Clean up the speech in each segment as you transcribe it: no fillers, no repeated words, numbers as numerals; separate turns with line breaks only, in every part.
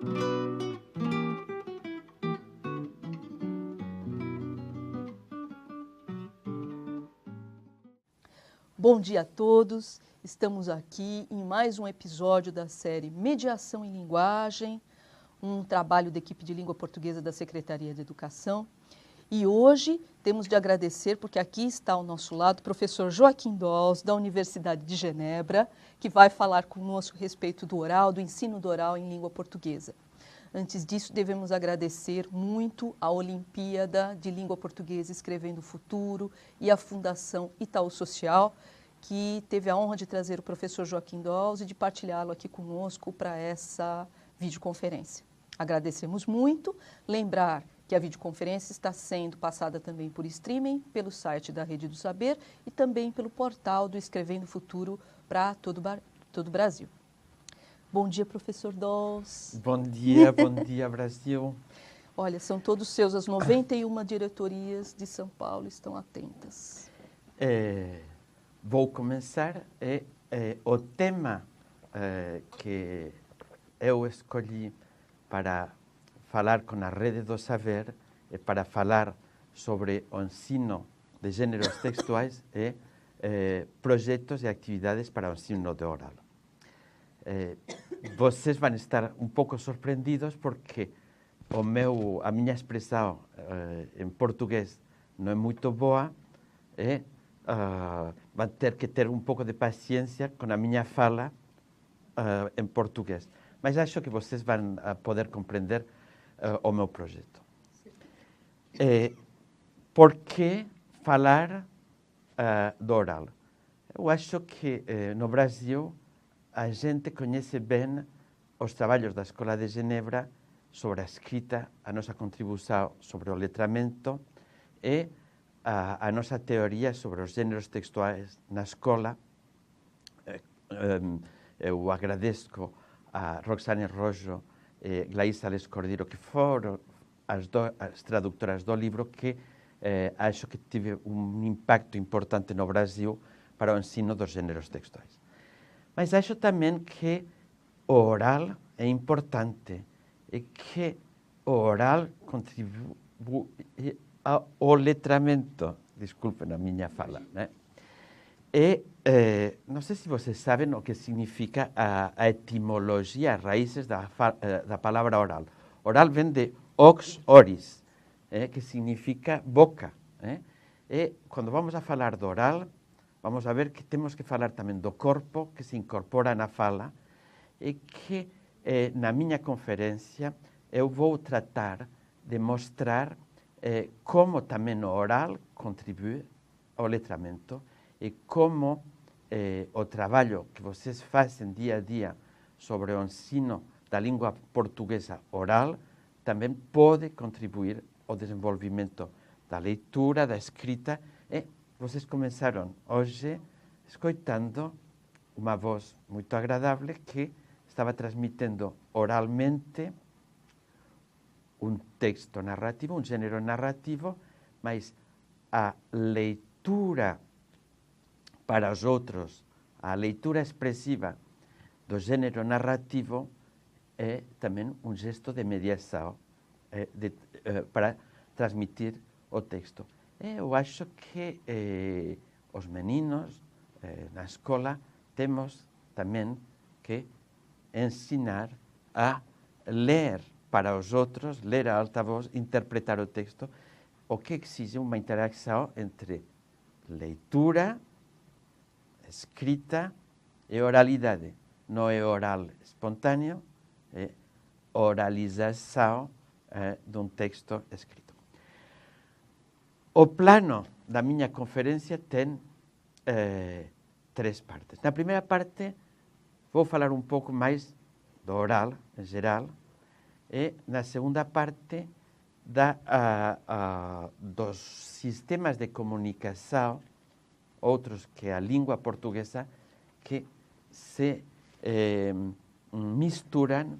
Bom dia a todos, estamos aqui em mais um episódio da série Mediação em Linguagem, um trabalho da equipe de língua portuguesa da Secretaria de Educação. E hoje temos de agradecer, porque aqui está ao nosso lado o professor Joaquim Dols, da Universidade de Genebra, que vai falar conosco a respeito do oral, do ensino do oral em língua portuguesa. Antes disso, devemos agradecer muito a Olimpíada de Língua Portuguesa Escrevendo o Futuro e a Fundação Itaú Social, que teve a honra de trazer o professor Joaquim Dols e de partilhá-lo aqui conosco para essa videoconferência. Agradecemos muito. Lembrar que a videoconferência está sendo passada também por streaming, pelo site da Rede do Saber e também pelo portal do Escrevendo o Futuro para todo o Brasil. Bom dia, professor Dols.
Bom dia, Brasil.
Olha, são todos seus, as 91 diretorias de São Paulo estão atentas.
Vou começar. O tema que eu escolhi para falar com a Rede do Saber, para falar sobre o ensino de gêneros textuais e projetos e atividades para o ensino de oral. Vocês vão estar um pouco surpreendidos porque a minha expressão em português não é muito boa e vão ter que ter um pouco de paciência com a minha fala em português. Mas acho que vocês vão poder compreender o meu projeto. Por que falar do oral? Eu acho que no Brasil a gente conhece bem os trabalhos da Escola de Genebra sobre a escrita, a nossa contribuição sobre o letramento e a nossa teoria sobre os gêneros textuais na escola. Eu agradeço a Roxane Rojo e Glaís Ales Cordeiro, que foram as tradutoras do livro, que acho que teve um impacto importante no Brasil para o ensino dos gêneros textuais. Mas acho também que o oral é importante e que o oral contribui ao letramento. Desculpem a minha fala, né? E não sei se vocês sabem o que significa a etimologia, as raízes da palavra oral. Oral vem de ox oris, que significa boca. E quando vamos a falar do oral, vamos a ver que temos que falar também do corpo, que se incorpora na fala, e que na minha conferência eu vou tratar de mostrar como também o oral contribui ao letramento e como o trabalho que vocês fazem dia a dia sobre o ensino da língua portuguesa oral também pode contribuir ao desenvolvimento da leitura, da escrita. E vocês começaram hoje escutando uma voz muito agradável que estava transmitindo oralmente um texto narrativo, um gênero narrativo, mas a leitura para os outros, a leitura expressiva do gênero narrativo é também um gesto de mediação para transmitir o texto. Eu acho que os meninos na escola temos também que ensinar a ler para os outros, ler a alta voz, interpretar o texto, o que exige uma interação entre leitura, escrita e oralidade. Não é oral espontâneo, é oralização de um texto escrito. O plano da minha conferência tem 3 partes. Na primeira parte, vou falar um pouco mais do oral, em geral, e na segunda parte, dos sistemas de comunicação, outros que a língua portuguesa, que se misturam.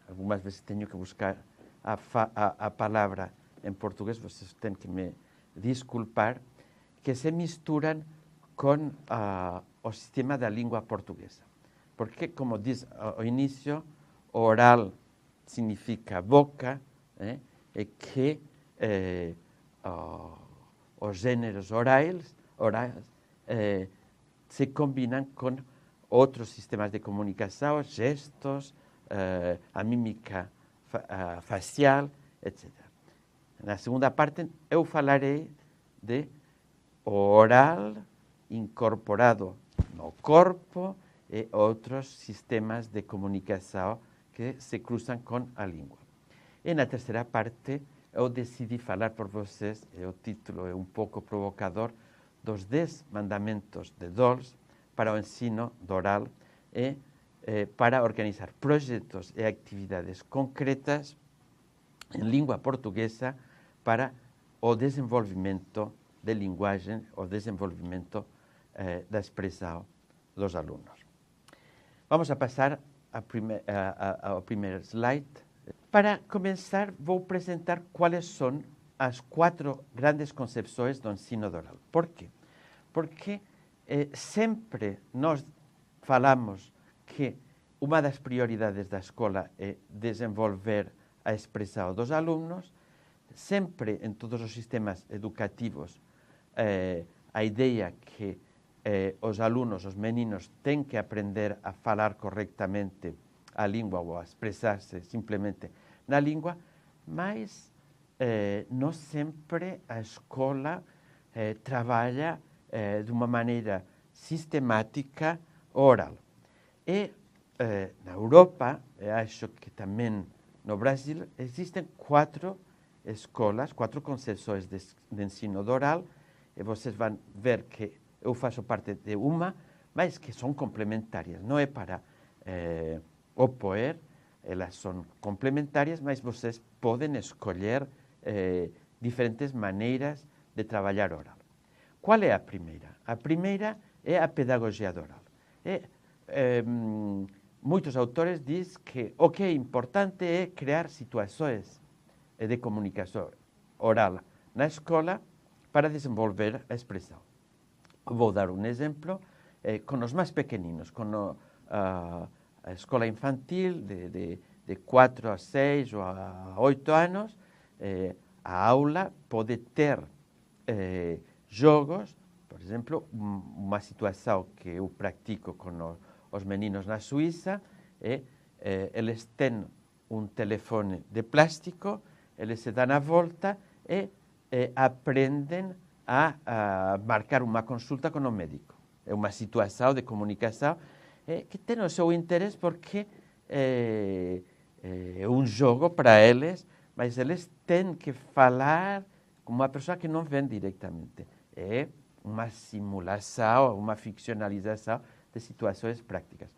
Algumas vezes tenho que buscar a palavra em português, vocês têm que me desculpar, que se misturam com o sistema da língua portuguesa. Porque, como diz ao início, o oral significa boca, e que os gêneros orais se combinam com outros sistemas de comunicação, gestos, a mímica facial, etc. Na segunda parte, eu falarei de oral incorporado no corpo e outros sistemas de comunicação que se cruzam com a língua. E na terceira parte, eu decidi falar por vocês, e o título é um pouco provocador, dos 10 mandamentos de Dols para o ensino do oral e para organizar projetos e atividades concretas em língua portuguesa para o desenvolvimento de linguagem, o desenvolvimento da expressão dos alunos. Vamos a passar ao primeiro slide. Para começar, vou apresentar quais são as 4 grandes concepções do ensino oral. Por quê? Porque sempre nós falamos que uma das prioridades da escola é desenvolver a expressão dos alunos. Sempre em todos os sistemas educativos a ideia que os alunos, os meninos, têm que aprender a falar corretamente a língua ou a expressar-se simplesmente na língua, mas não sempre a escola trabalha de uma maneira sistemática oral. E na Europa, acho que também no Brasil, existem 4 escolas, 4 concepções de ensino oral, e vocês vão ver que eu faço parte de uma, mas que são complementares. Não é para opor, elas são complementares, mas vocês podem escolher diferentes maneiras de trabalhar oral. Qual é a primeira? A primeira é a pedagogia oral. Muitos autores dizem que o que é importante é criar situações de comunicação oral na escola para desenvolver a expressão. Vou dar um exemplo com os mais pequeninos, com a escola infantil de 4 a 6 ou a 8 anos. A aula pode ter jogos, por exemplo, uma situação que eu pratico com os meninos na Suíça é eles têm um telefone de plástico, eles se dão a volta e aprendem a marcar uma consulta com o médico. É uma situação de comunicação que tem o seu interesse porque é um jogo para eles, mas eles têm que falar com uma pessoa que não vem diretamente. É uma simulação, uma ficcionalização de situações práticas.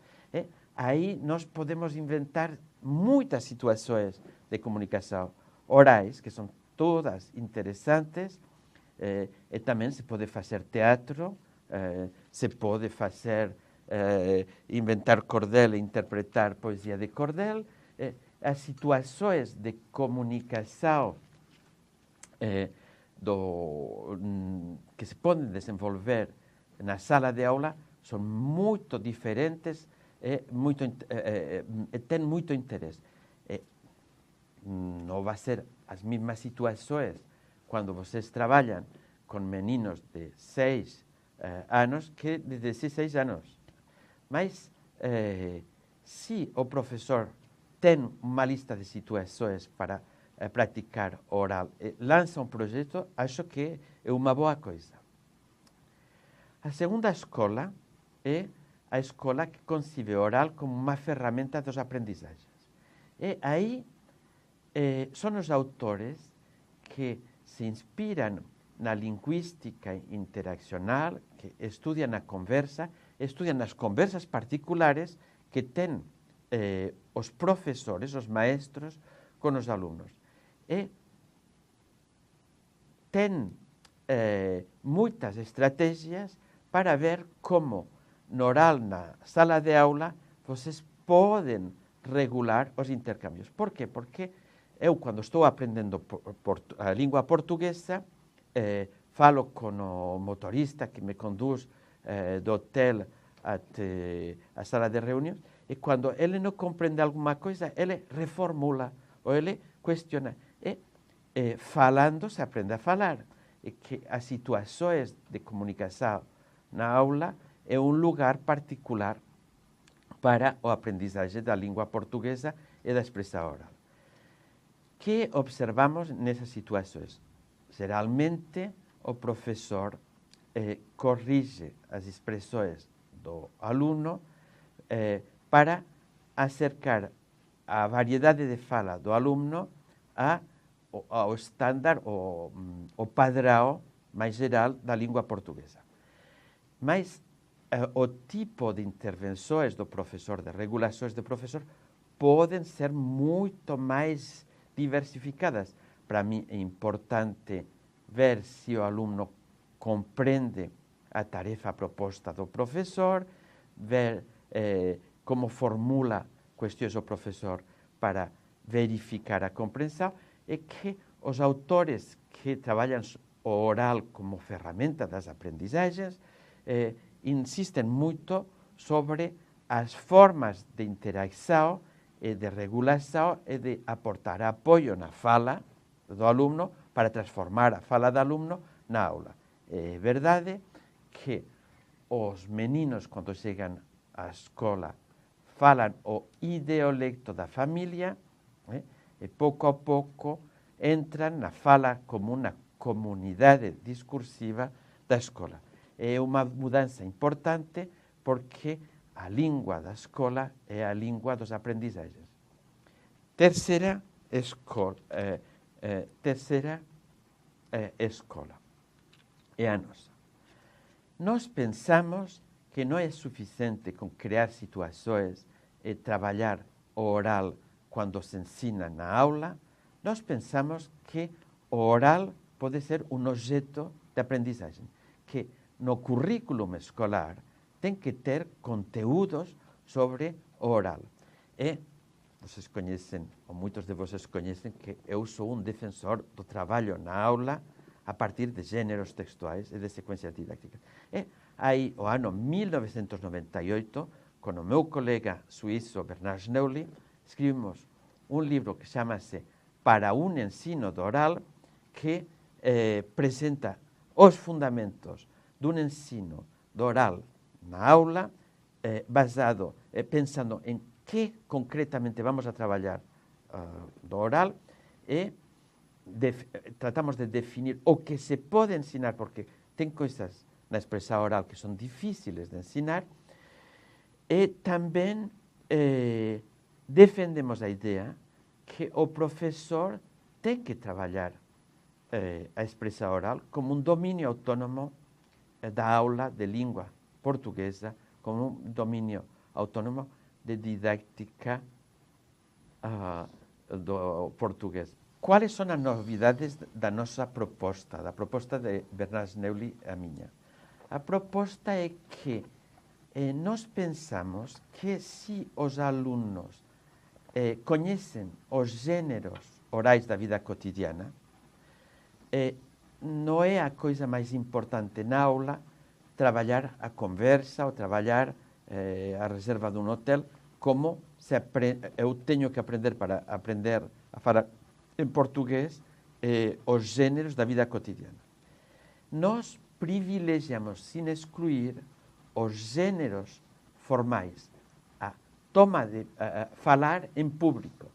Aí nós podemos inventar muitas situações de comunicação orais, que são todas interessantes, e também se pode fazer teatro, se pode fazer, inventar cordel e interpretar poesia de cordel. As situações de comunicação que se podem desenvolver na sala de aula são muito diferentes e têm muito interesse. Não vai ser as mesmas situações quando vocês trabalham com meninos de 6 anos que de 16 anos. Mas se o professor tem uma lista de situações para praticar oral e lança um projeto, acho que é uma boa coisa. A segunda escola é a escola que concibe oral como uma ferramenta das aprendizagens. E aí são os autores que se inspiram na linguística interacional, que estudam a conversa, estudam as conversas particulares que têm os professores, os maestros, com os alunos. E têm muitas estratégias para ver como, no oral, na sala de aula, vocês podem regular os intercâmbios. Por quê? Porque eu, quando estou aprendendo a língua portuguesa, falo com o motorista que me conduz do hotel até a sala de reuniões E quando ele não compreende alguma coisa, ele reformula ou ele questiona. E falando se aprende a falar. E que as situações de comunicação na aula é um lugar particular para a aprendizagem da língua portuguesa e da expressão oral. Que observamos nessas situações? Geralmente, o professor corrige as expressões do aluno para acercar a variedade de fala do aluno ao estándar, ao padrão mais geral da língua portuguesa. Mas o tipo de intervenções do professor, de regulações do professor, podem ser muito mais diversificadas. Para mim é importante ver se o aluno compreende a tarefa proposta do professor, ver como formula questões o professor para verificar a compreensão, e que os autores que trabalham o oral como ferramenta das aprendizagens insistem muito sobre as formas de interação e de regulação e de aportar apoio na fala do aluno para transformar a fala do aluno na aula. É verdade que os meninos, quando chegam à escola, falam o ideolecto da família, e pouco a pouco entram na fala como uma comunidade discursiva da escola. É uma mudança importante porque a língua da escola é a língua dos aprendizagens. Terceira escola é a nossa. Nós pensamos que não é suficiente com criar situações e trabalhar o oral quando se ensina na aula. Nós pensamos que o oral pode ser um objeto de aprendizagem, que no currículo escolar tem que ter conteúdos sobre o oral. E vocês conhecem, ou muitos de vocês conhecem, que eu sou um defensor do trabalho na aula a partir de gêneros textuais e de sequências didáticas. E aí, o ano 1998, com o meu colega suíço Bernard Schneuli, escrevemos um livro que chama-se Para um ensino do oral, que apresenta os fundamentos de um ensino do oral na aula, basado, pensando em que concretamente vamos a trabalhar do oral, e tratamos de definir o que se pode ensinar, porque tem coisas na expressão oral que são difíceis de ensinar, e também defendemos a ideia que o professor tem que trabalhar a expressão oral como um domínio autônomo da aula de língua portuguesa, como um domínio autônomo de didática do português. Quais são as novidades da nossa proposta, da proposta de Bernard Schneuli e a minha? A proposta é que nós pensamos que se os alunos conhecem os gêneros orais da vida cotidiana, não é a coisa mais importante na aula trabalhar a conversa ou trabalhar a reserva de um hotel, como eu tenho que aprender para aprender a falar em português os gêneros da vida cotidiana. Nós privilegiamos, sem excluir, os gêneros formais, a toma de falar em público.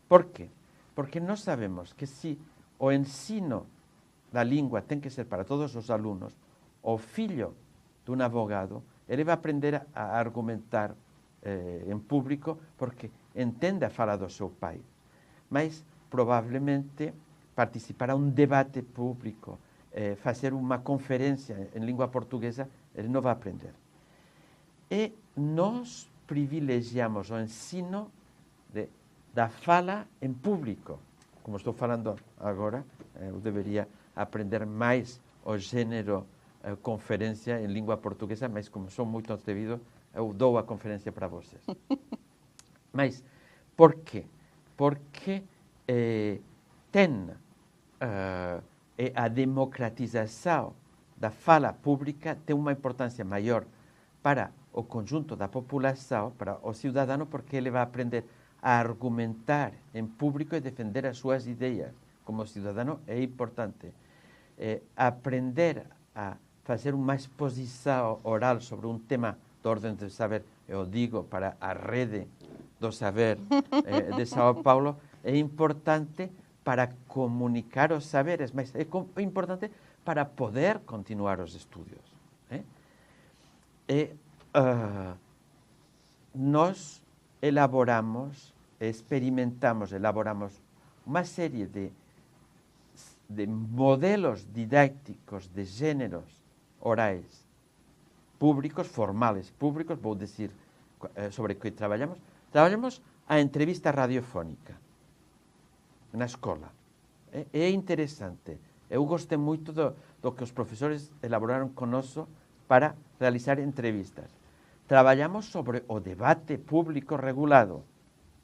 Por quê? Porque nós sabemos que se o ensino da língua tem que ser para todos os alunos, o filho de um advogado, ele vai aprender a argumentar em público porque entende a fala do seu pai. Mas, provavelmente, participar a um debate público, fazer uma conferência em língua portuguesa, ele não vai aprender. E nós privilegiamos o ensino da fala em público. Como estou falando agora, eu deveria aprender mais o gênero conferência em língua portuguesa, mas como sou muito atrevido, eu dou a conferência para vocês. Mas por quê? Porque tem a democratização da fala pública tem uma importância maior para o conjunto da população, para o cidadão, porque ele vai aprender a argumentar em público e defender as suas ideias. Como cidadão é importante. Aprender a fazer uma exposição oral sobre um tema de ordem do saber, eu digo para a rede do saber de São Paulo, é importante para comunicar os saberes, mas é importante para poder continuar os estudos. Nós elaboramos uma série de modelos didácticos de géneros orais públicos, formales públicos, vou dizer sobre o que trabalhamos. Trabalhamos a entrevista radiofónica na escola. É interessante. Eu gostei muito do que os professores elaboraram conosco para realizar entrevistas. Trabalhamos sobre o debate público regulado.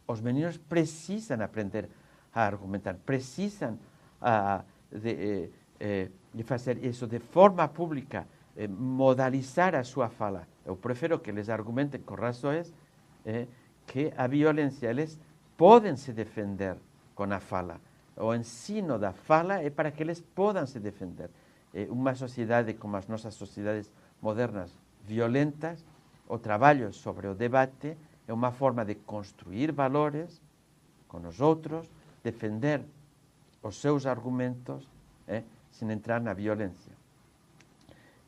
Os meninos precisam aprender a argumentar, precisam de fazer isso de forma pública, modalizar a sua fala. Eu prefiro que eles argumentem com razões que a violência. Eles podem se defender com a fala. O ensino da fala é para que eles possam se defender. Uma sociedade como as nossas sociedades modernas violentas, o trabalho sobre o debate é uma forma de construir valores com os outros, defender os seus argumentos, sem entrar na violência.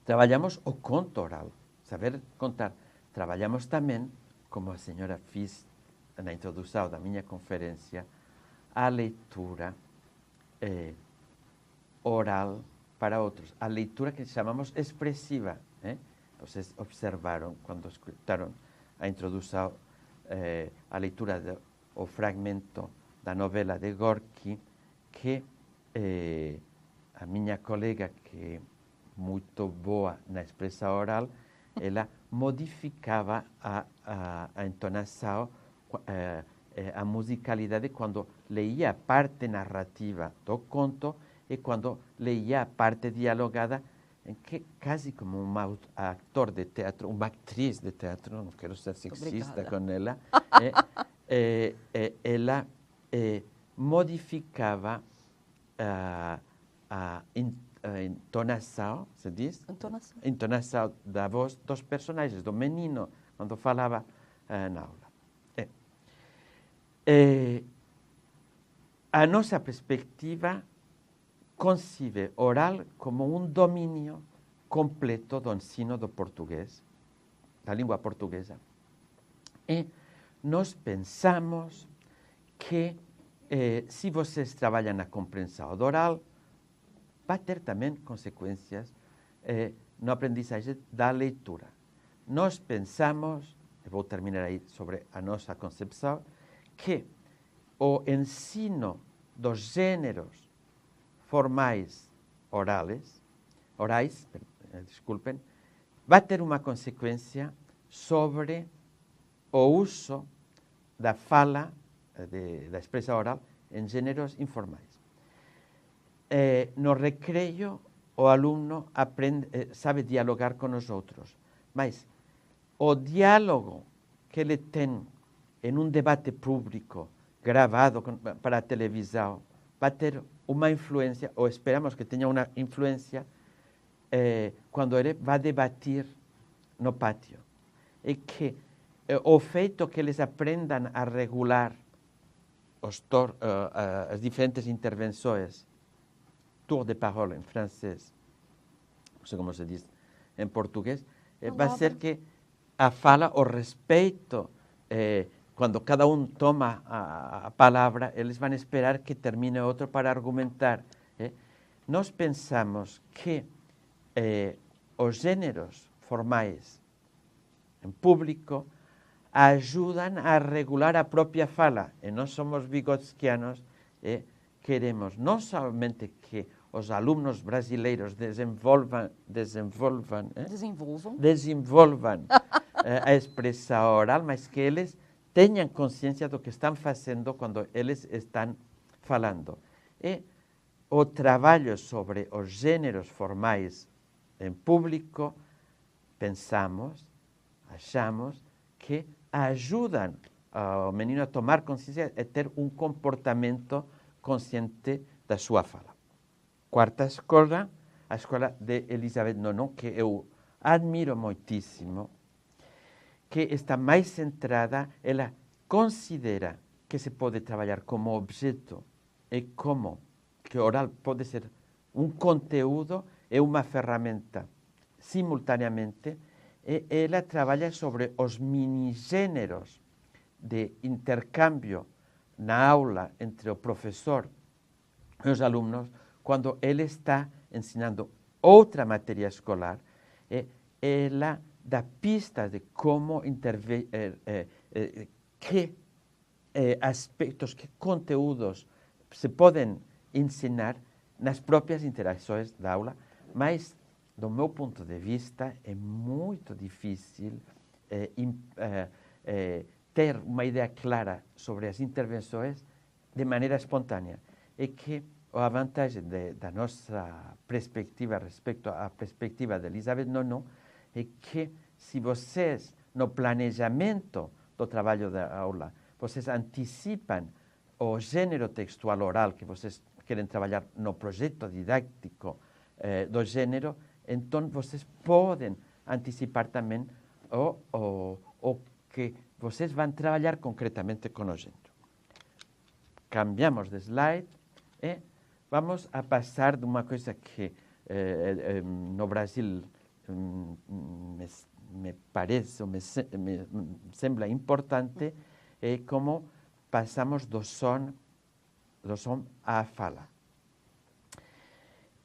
Trabalhamos o conto oral, saber contar. Trabalhamos também, como a senhora fez na introdução da minha conferência, a leitura oral para outros. A leitura que chamamos expressiva. Vocês observaram, quando escutaram a introdução, a leitura do fragmento da novela de Gorky, que a minha colega, que é muito boa na expressão oral, ela modificava a entonação, a musicalidade quando leía a parte narrativa do conto e quando leía a parte dialogada, em que quase como um ator de teatro, uma atriz de teatro, não quero ser sexista com ela, ela modificava a entonação, se diz? Entonação da voz dos personagens, do menino, quando falava na aula. A nossa perspectiva concibe oral como um domínio completo do ensino do português, da língua portuguesa. E nós pensamos que, se vocês trabalham na compreensão do oral, vai ter também consequências no aprendizagem da leitura. Nós pensamos, e vou terminar aí sobre a nossa concepção, que o ensino dos gêneros formais orais, vai ter uma consequência sobre o uso da fala, da expressão oral, em gêneros informais. No recreio, o aluno sabe dialogar com os outros, mas o diálogo que ele tem em um debate público gravado para a televisão vai ter uma influência, ou esperamos que tenha uma influência, quando ele vai debater no pátio. E que o feito que eles aprendam a regular as diferentes intervenções, tour de parole em francês, não sei como se diz em português, vai ser que a fala, o respeito, quando cada um toma a palavra, eles vão esperar que termine outro para argumentar. Nós pensamos que os gêneros formais em público ajudam a regular a própria fala. E nós somos vygotskianos e queremos não somente que os alunos brasileiros desenvolvam a expressão oral, mas que eles tenham consciência do que estão fazendo quando eles estão falando. E o trabalho sobre os gêneros formais em público, pensamos, achamos que ajudam ao menino a tomar consciência e ter um comportamento consciente da sua fala. Quarta escola, a escola de Elizabeth Nonon, que eu admiro muitíssimo, que está mais centrada, ela considera que se pode trabalhar como objeto e como que oral pode ser um conteúdo e uma ferramenta simultaneamente, e ela trabalha sobre os minigêneros de intercâmbio na aula entre o professor e os alunos, quando ele está ensinando outra matéria escolar, ela dá pistas de como intervir, que aspectos, que conteúdos se podem ensinar nas próprias interações da aula, mas, do meu ponto de vista, é muito difícil ter uma ideia clara sobre as intervenções de maneira espontânea. É que a vantagem da nossa perspectiva respeito à perspectiva de Elizabeth Nonon é que, se vocês, no planejamento do trabalho da aula, vocês antecipam o gênero textual oral que vocês querem trabalhar no projeto didático do gênero, então vocês podem antecipar também o que vocês vão trabalhar concretamente com o gênero. Cambiamos de slide e vamos a passar de uma coisa que no Brasil me parece, me sembra importante, é como passamos do som à fala.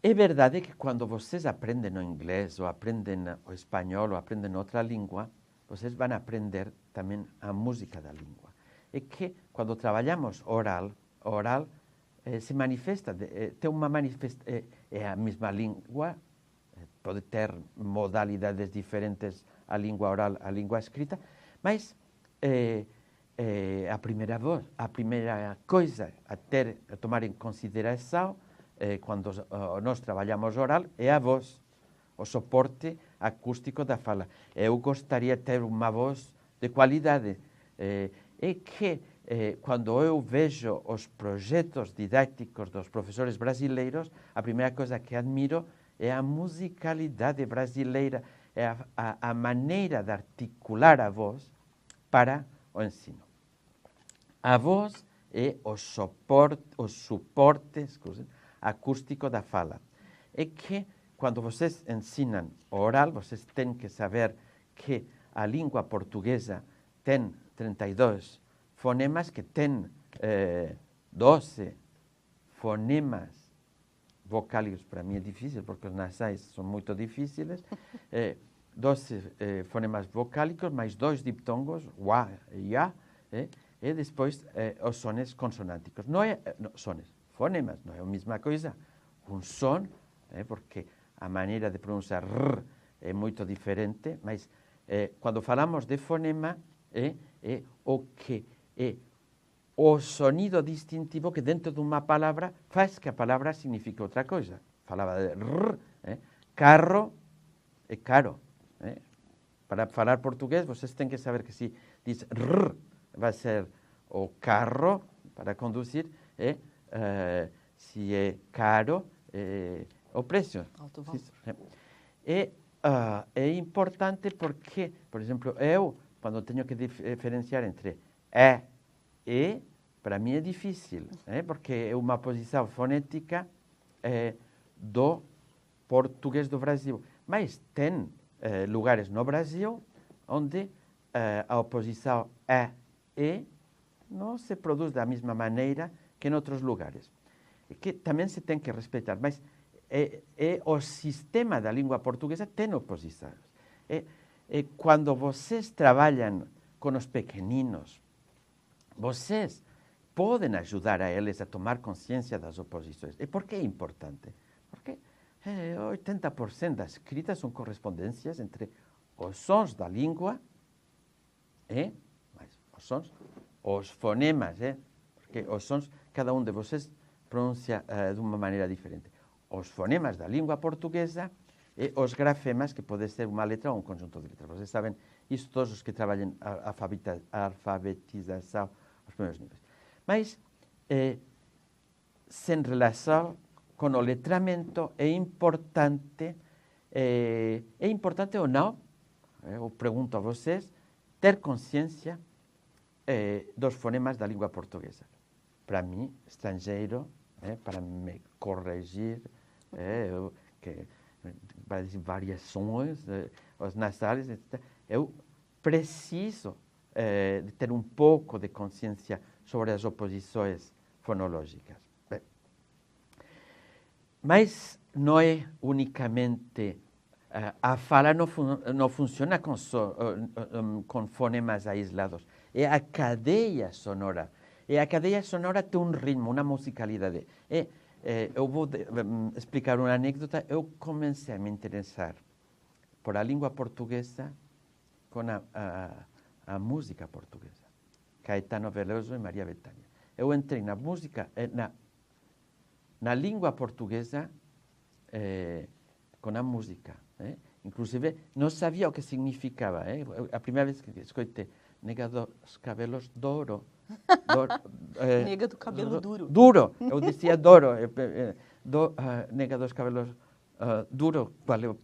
É verdade que quando vocês aprendem o inglês, ou aprendem o espanhol, ou aprendem outra língua, vocês vão aprender também a música da língua. É que quando trabalhamos oral se manifesta, tem uma é a mesma língua, pode ter modalidades diferentes a língua oral, a língua escrita, mas a primeira coisa a tomar em consideração quando nós trabalhamos oral é a voz, o suporte acústico da fala. Eu gostaria de ter uma voz de qualidade. É que quando eu vejo os projetos didáticos dos professores brasileiros, a primeira coisa que admiro é a musicalidade brasileira, é a maneira de articular a voz para o ensino. A voz é o suporte acústico da fala. É que quando vocês ensinam oral, vocês têm que saber que a língua portuguesa tem 32 fonemas, que tem 12 fonemas vocálicos. Para mim é difícil, porque os nasais são muito difíceis. 12 fonemas vocálicos, mais 2 diptongos, wa e ya, e depois os sones consonânticos. Fonemas, não é a mesma coisa. Um som, porque a maneira de pronunciar r é muito diferente, mas quando falamos de fonema, é o sonido distintivo que dentro de uma palavra faz que a palavra signifique outra coisa. Falava de r, carro é caro. Para falar português, vocês têm que saber que se diz r, vai ser o carro para conduzir, se é caro, o preço.
Alto valor.
É importante porque, por exemplo, eu, quando tenho que diferenciar entre e, para mim é difícil, porque é uma posição fonética do português do Brasil. Mas tem lugares no Brasil onde a oposição e não se produz da mesma maneira que em outros lugares. Que também se tem que respeitar, mas o sistema da língua portuguesa tem oposições. Quando vocês trabalham com os pequeninos, vocês podem ajudar a eles a tomar consciência das oposições. E por que é importante? Porque 80% das escritas são correspondências entre os sons da língua e os fonemas, porque os sons, cada um de vocês pronuncia de uma maneira diferente. Os fonemas da língua portuguesa e os grafemas, que pode ser uma letra ou um conjunto de letras. Vocês sabem isso todos os que trabalham alfabetização aos primeiros níveis. Mas, sem relação com o letramento, é importante ou não, eu pergunto a vocês, ter consciência dos fonemas da língua portuguesa. Para mim, estrangeiro, para me corrigir, para dizer variações, os nasais, etc., eu preciso de ter um pouco de consciência sobre as oposições fonológicas. Bem, mas não é unicamente a fala não funciona com fonemas aislados. É a cadeia sonora. E a cadeia sonora tem um ritmo, uma musicalidade. Eu vou explicar uma anedota. Eu comecei a me interessar por a língua portuguesa com a música portuguesa. Caetano Veloso e Maria Bethânia. Eu entrei na música, na língua portuguesa com a música. Inclusive, não sabia o que significava. A primeira vez que escutei Nega dos Cabelos Duro.
Nega do cabelo duro.
Duro. Eu dizia Doro. Nega dos Cabelos Duro. Valeu.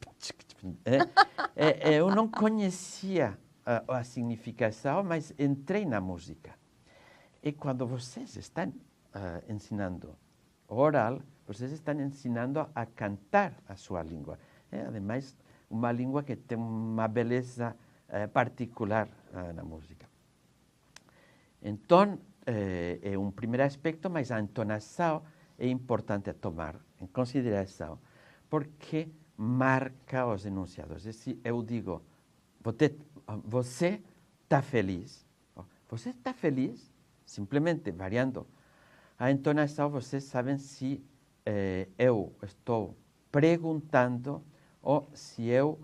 Eu não conhecia a significação, mas entrei na música. E quando vocês estão ensinando oral, vocês estão ensinando a cantar a sua língua. Ademais, uma língua que tem uma beleza particular na música. Então, é um primeiro aspecto, mas a entonação é importante tomar em consideração, porque marca os enunciados. Se eu digo, você está feliz? Você está feliz? Simplesmente variando a entonação, vocês sabem se eu estou perguntando ou se eu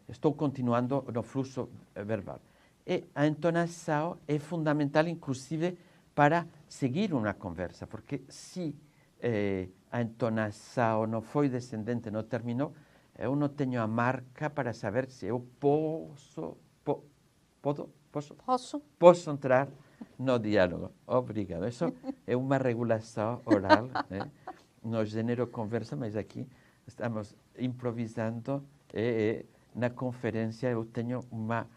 estou continuando no fluxo verbal. E a entonação é fundamental, inclusive, para seguir uma conversa, porque se a entonação não foi descendente, não terminou, eu não tenho a marca para saber se eu posso entrar no diálogo. Obrigado. Isso é uma regulação oral, no gênero conversa, mas aqui estamos improvisando. Na conferência eu tenho uma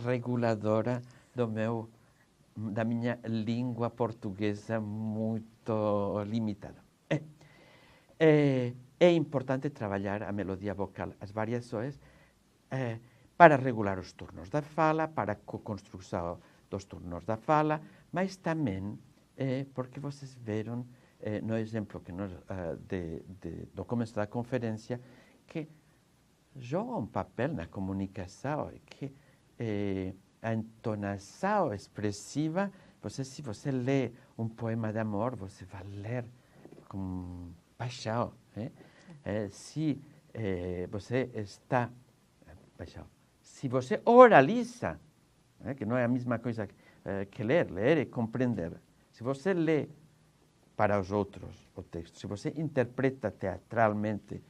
reguladora da minha língua portuguesa muito limitada. É importante trabalhar a melodia vocal, as variações, para regular os turnos da fala, para a co-construção dos turnos da fala, mas também porque vocês viram no exemplo que do começo da conferência que joga um papel na comunicação, que a entonação expressiva, se você lê um poema de amor, você vai ler com paixão. Se você está... Paixão. Se você oraliza, que não é a mesma coisa que ler é compreender. Se você lê para os outros o texto, se você interpreta teatralmente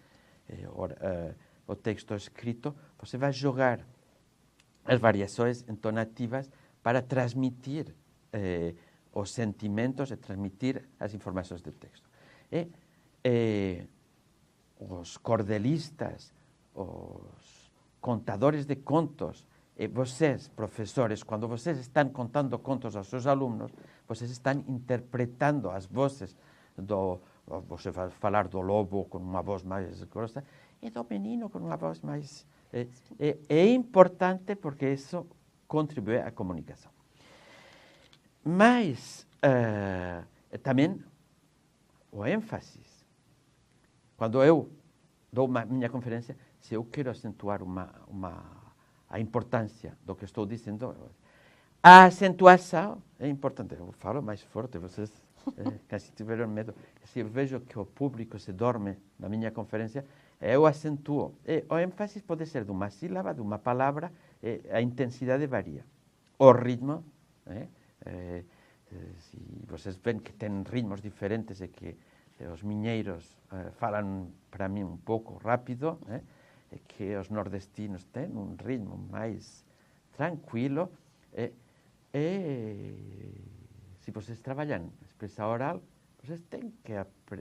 o texto escrito, você vai jogar as variações entonativas para transmitir os sentimentos e transmitir as informações do texto. Os cordelistas, os contadores de contos, vocês, professores, quando vocês estão contando contos aos seus alunos, vocês estão interpretando as vozes você vai falar do lobo com uma voz mais grossa e do menino com uma voz mais... É importante porque isso contribui à comunicação. Mas também o ênfase. Quando eu dou minha conferência, se eu quero acentuar a importância do que estou dizendo, a acentuação é importante. Eu falo mais forte, vocês quase tiveram medo. Se eu vejo que o público se dorme na minha conferência, eu acentuo. O ênfase pode ser de uma sílaba, de uma palavra, a intensidade varia. O ritmo, se vocês veem que tem ritmos diferentes e que os mineiros falam para mim um pouco rápido, e que os nordestinos têm um ritmo mais tranquilo. Se vocês trabalham expressão oral, vocês têm que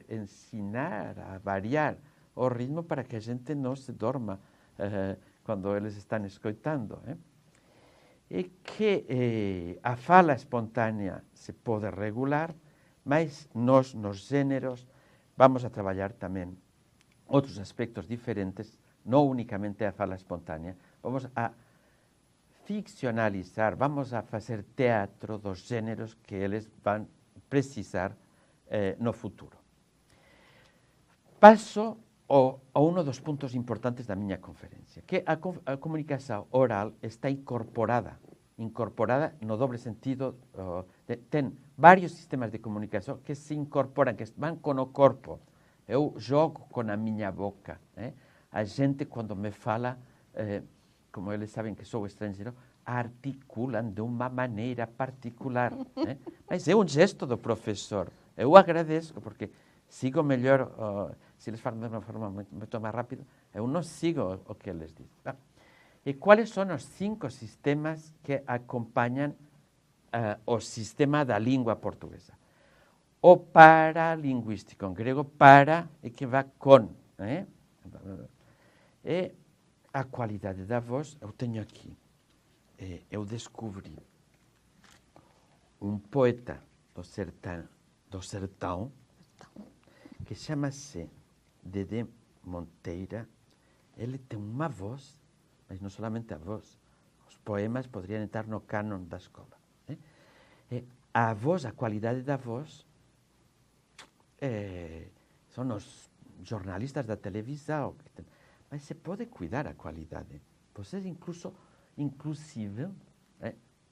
ensinar a variar o ritmo para que a gente não se dorma quando eles estão escutando. E que a fala espontânea se pode regular, mas nós, nos gêneros, vamos a trabalhar também outros aspectos diferentes, não unicamente a fala espontânea. Vamos a ficcionalizar, vamos a fazer teatro dos gêneros que eles vão precisar no futuro. Passo a um dos pontos importantes da minha conferência, que a comunicação oral está incorporada no doble sentido, tem vários sistemas de comunicação que se incorporam, que vão com o corpo. Eu jogo com a minha boca. A gente, quando me fala, como eles sabem que sou estrangeiro, articulam de uma maneira particular. Mas é um gesto do professor. Eu agradeço, porque sigo melhor, se eles falam de uma forma muito mais rápida, eu não sigo o que eles dizem. E quais são os 5 sistemas que acompanham o sistema da língua portuguesa? O paralinguístico, em grego para, e que vai com. E a qualidade da voz, eu tenho aqui. Eu descobri um poeta do sertão que chama-se Dedé Monteira. Ele tem uma voz, mas não somente a voz. Os poemas poderiam estar no cânon da escola. A voz, a qualidade da voz, são os jornalistas da televisão. Mas se pode cuidar a qualidade. Vocês, inclusive,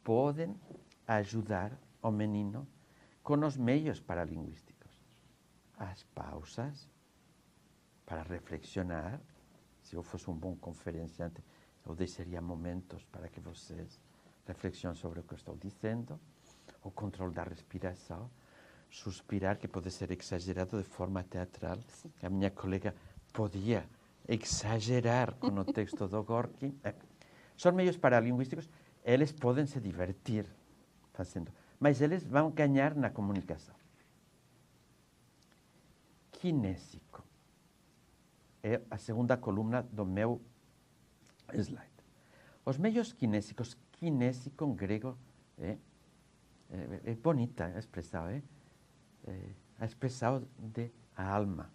podem ajudar o menino com os meios paralinguísticos. As pausas, para reflexionar. Se eu fosse um bom conferenciante, eu deixaria momentos para que vocês reflexionem sobre o que eu estou dizendo. O controle da respiração. Suspirar, que pode ser exagerado de forma teatral. Sim. A minha colega podia exagerar com o texto do Gorky. São meios paralinguísticos, eles podem se divertir fazendo, mas eles vão ganhar na comunicação. Kinésico. É a segunda coluna do meu slide. Os meios kinésicos, kinésico em grego, é bonita a expressão, a expressão de a alma.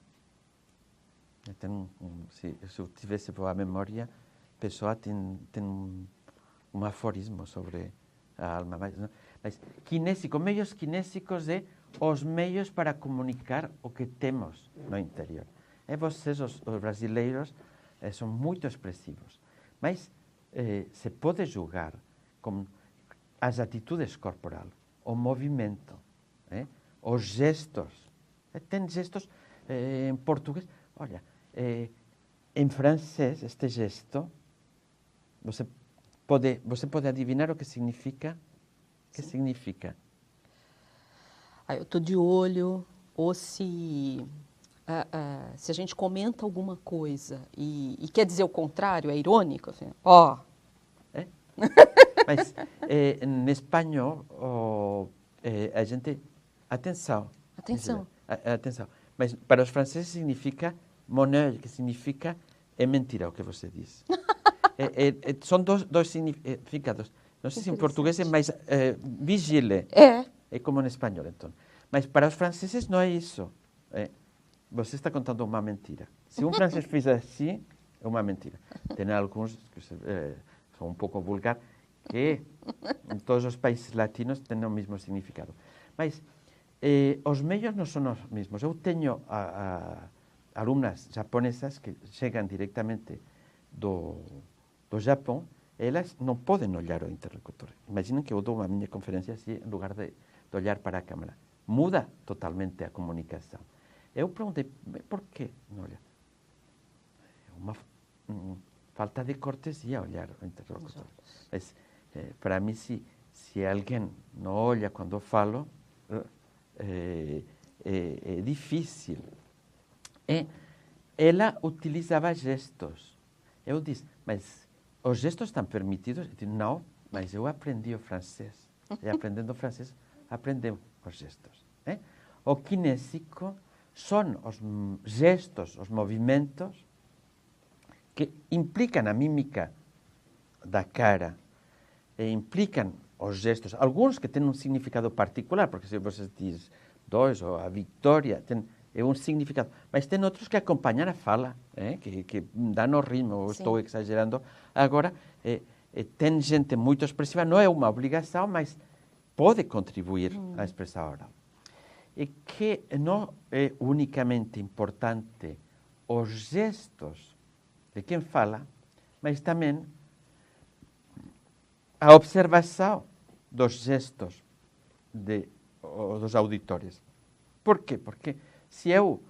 Se eu tivesse boa memória, a pessoa tem um aforismo sobre a alma. Mas kinésico, meios kinésicos é os meios para comunicar o que temos no interior. E vocês, os brasileiros, são muito expressivos. Mas se pode julgar com as atitudes corporais, o movimento, os gestos. Tem gestos em português. Olha, em francês, este gesto, você pode adivinhar o que significa? O que significa?
Eu estou de olho, ou se a gente comenta alguma coisa e quer dizer o contrário, é irônico, assim, ó.
Mas em espanhol, a gente... Atenção.
Atenção.
Atenção. Mas para os franceses significa monnaie, que significa é mentira o que você diz. São dois significados. Não sei se em português é mais vigile. É como em espanhol, então. Mas para os franceses não é isso. Você está contando uma mentira. Se um francês fizer assim, é uma mentira. Tem alguns que são um pouco vulgar, que em todos os países latinos têm o mesmo significado. Mas os meios não são os mesmos. Eu tenho alunas japonesas que chegam diretamente do Japão, elas não podem olhar o interlocutor. Imaginem que eu dou a minha conferência assim, em lugar de olhar para a câmera. Muda totalmente a comunicação. Eu perguntei, por que não olha? É uma falta de cortesia olhar o interlocutor. Mas, para mim, se alguém não olha quando eu falo, é difícil. Ela utilizava gestos. Eu disse, mas os gestos estão permitidos? Eu disse, não, mas eu aprendi o francês. E aprendendo o francês, aprendemos os gestos. O kinésico são os gestos, os movimentos que implicam a mímica da cara, e implicam os gestos, alguns que têm um significado particular, porque se você diz dois, ou a vitória, é um significado, mas tem outros que acompanham a fala, que dão o ritmo, eu estou exagerando. Agora, tem gente muito expressiva, não é uma obrigação, mas pode contribuir à expressão oral. E que não é unicamente importante os gestos de quem fala, mas também a observação dos gestos dos auditores. Por quê? Porque se eu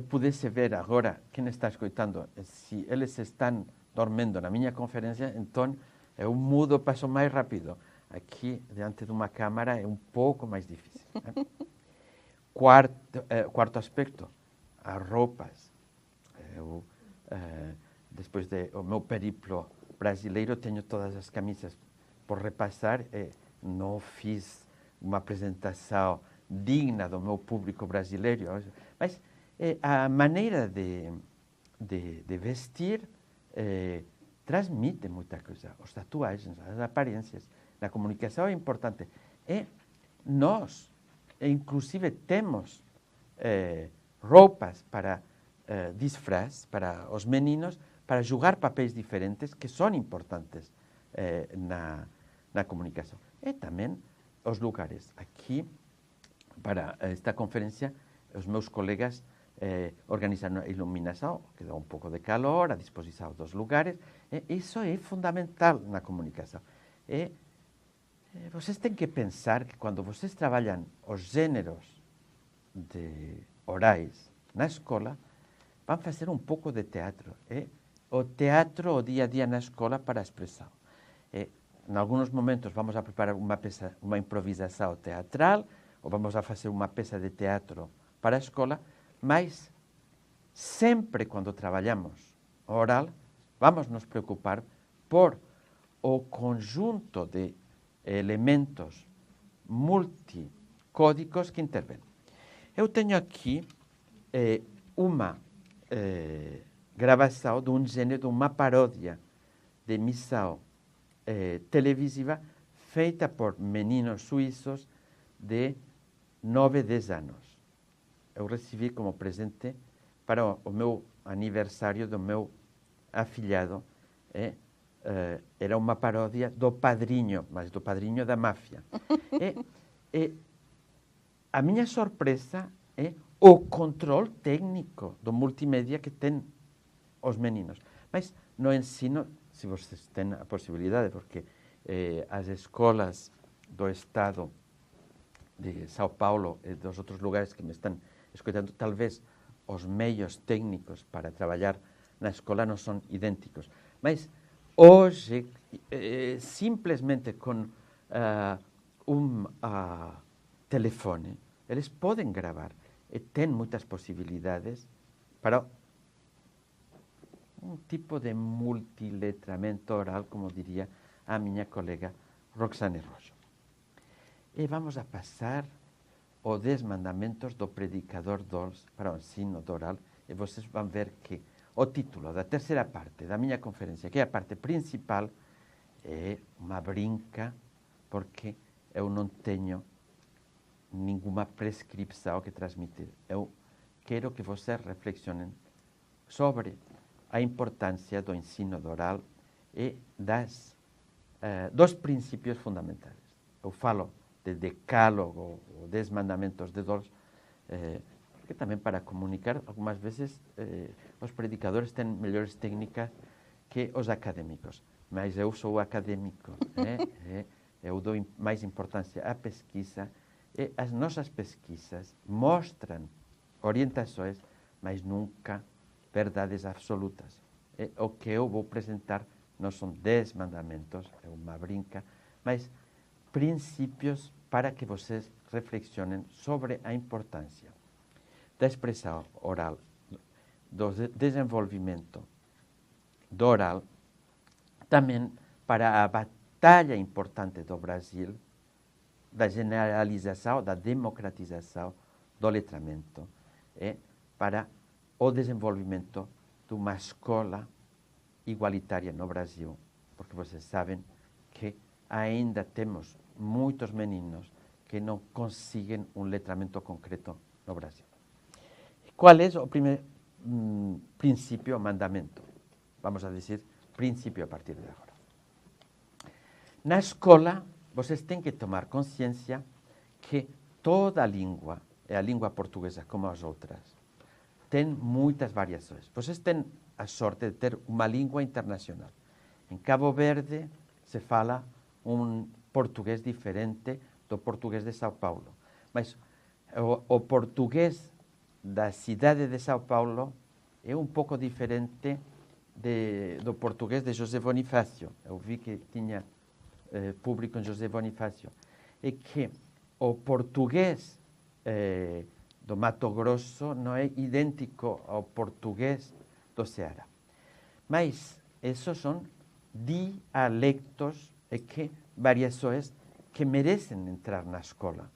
pudesse ver agora quem está escutando, se eles estão dormindo na minha conferência, então eu mudo, passo mais rápido. Aqui, diante de uma câmara, é um pouco mais difícil. Quarto aspecto, as roupas. Eu, depois do meu periplo brasileiro, tenho todas as camisas por repassar. Não fiz uma apresentação digna do meu público brasileiro, mas a maneira de vestir transmite muita coisa. As tatuagens, as aparências, na comunicação é importante. Nós, inclusive, temos roupas para disfraz, para os meninos, para jogar papéis diferentes que são importantes na comunicação. E também os lugares. Aqui, para esta conferência, os meus colegas organizaram a iluminação, que dá um pouco de calor, a disposição dos lugares. Isso é fundamental na comunicação. Vocês têm que pensar que quando vocês trabalham os gêneros orais na escola, vão fazer um pouco de teatro. O teatro, o dia a dia na escola para a expressão. Em alguns momentos vamos a preparar uma improvisação teatral, ou vamos a fazer uma peça de teatro para a escola, mas sempre quando trabalhamos oral, vamos nos preocupar por o conjunto de elementos multicódicos que intervêm. Eu tenho aqui uma gravação de um gênero, de uma paródia de emissão televisiva feita por meninos suíços de 9, 10 anos. Eu recebi como presente para o meu aniversário do meu afilhado. Era uma paródia do Padrinho, mas do Padrinho da máfia. A minha surpresa é o controle técnico do multimédia que têm os meninos. Mas no ensino, se vocês têm a possibilidade, porque as escolas do Estado de São Paulo e dos outros lugares que me estão escutando, talvez os meios técnicos para trabalhar na escola não são idênticos. Mas hoje, simplesmente com telefone, eles podem gravar e têm muitas possibilidades para um tipo de multiletramento oral, como diria a minha colega Roxane Rojo. E vamos a passar os 10 mandamentos do predicador Dols para o ensino do oral, e vocês vão ver que o título da terceira parte da minha conferência, que é a parte principal, é uma brinca, porque eu não tenho nenhuma prescrição que transmitir. Eu quero que vocês reflexionem sobre a importância do ensino do oral e dos princípios fundamentais. Eu falo de decálogo, 10 mandamentos de Dols, porque também para comunicar, algumas vezes os predicadores têm melhores técnicas que os acadêmicos, mas eu sou acadêmico, eu dou mais importância à pesquisa, e as nossas pesquisas mostram orientações, mas nunca verdades absolutas. O que eu vou apresentar não são 10 mandamentos, é uma brinca, mas princípios para que vocês reflexionem sobre a importância da expressão oral, do desenvolvimento do oral, também para a batalha importante do Brasil da generalização, da democratização do letramento para o desenvolvimento de uma escola igualitária no Brasil, porque vocês sabem que ainda temos muitos meninos que não conseguem um letramento concreto no Brasil. Qual é o primeiro princípio, mandamento? Vamos a dizer princípio a partir de agora. Na escola, vocês têm que tomar consciência que toda a língua, é a língua portuguesa como as outras, tem muitas variações. Vocês têm a sorte de ter uma língua internacional. Em Cabo Verde se fala um português diferente do português de São Paulo. Mas o português da cidade de São Paulo é um pouco diferente do português de José Bonifácio. Eu vi que tinha público em José Bonifácio. É que o português do Mato Grosso não é idêntico ao português do Ceará. Mas esses são dialectos e que variações que merecem entrar na escola.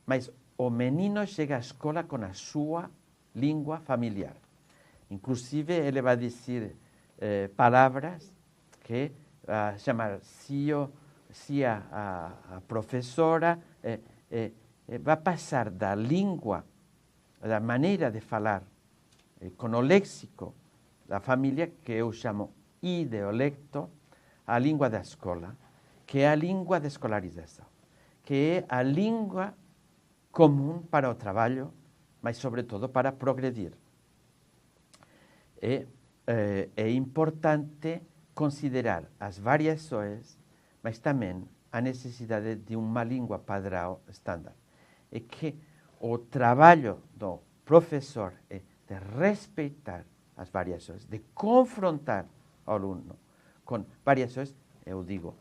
Mas o menino chega à escola com a sua língua familiar. Inclusive, ele vai dizer palavras que chamar se a professora vai passar da língua, da maneira de falar, com o léxico da família, que eu chamo ideolecto, a língua da escola, que é a língua de escolarização, que é a língua comum para o trabalho, mas, sobretudo, para progredir. É importante considerar as variações, mas também a necessidade de uma língua padrão estándar. É que o trabalho do professor é de respeitar as variações, de confrontar o aluno com variações. Eu digo,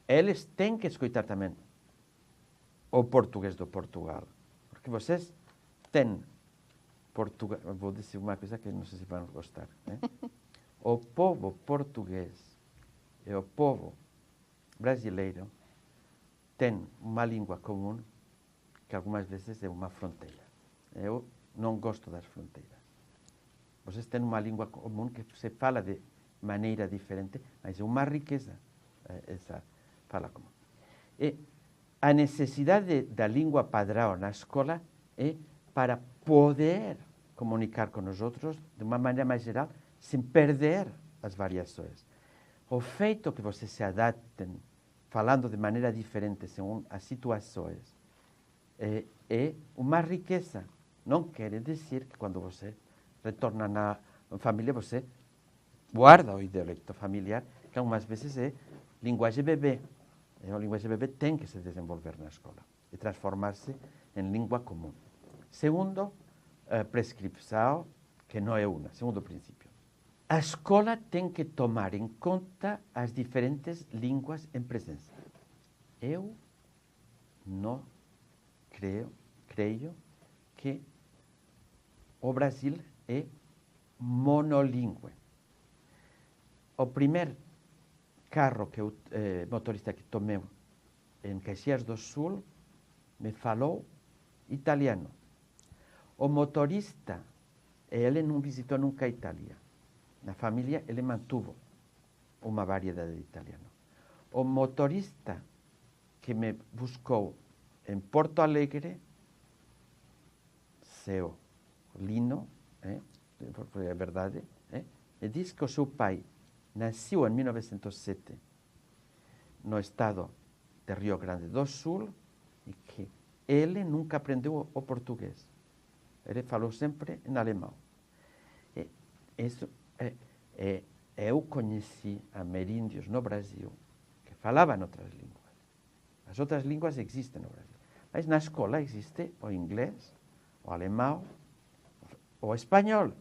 eles têm que escutar também o português do Portugal, porque vocês têm Portugal. Vou dizer uma coisa que não sei se vão gostar. O povo português e o povo brasileiro têm uma língua comum que algumas vezes é uma fronteira. Eu não gosto das fronteiras. Vocês têm uma língua comum que se fala de maneira diferente, mas é uma riqueza essa fala comum. E a necessidade da língua padrão na escola é para poder comunicar com os outros de uma maneira mais geral, sem perder as variações. O feito que vocês se adaptem, falando de maneira diferente segundo as situações, é uma riqueza. Não quer dizer que quando você retorna na família, você guarda o dialecto familiar, que algumas vezes é linguagem bebê. A linguagem bebê tem que se desenvolver na escola e transformar-se em língua comum. Segundo, prescrição, que não é uma. Segundo princípio. A escola tem que tomar em conta as diferentes línguas em presença. Eu não creio que o Brasil é monolíngue. O primeiro carro que motorista que tomei em Caxias do Sul me falou italiano. O motorista, ele não visitou nunca a Itália. Na família, ele mantuvo uma variedade de italiano. O motorista que me buscou em Porto Alegre, seu Lino, é verdade, me disse que o seu pai nasceu em 1907 no estado de Rio Grande do Sul e que ele nunca aprendeu o português. Ele falou sempre em alemão. Eu conheci ameríndios no Brasil que falavam outras línguas. As outras línguas existem no Brasil. Mas na escola existe o inglês, o alemão, o espanhol.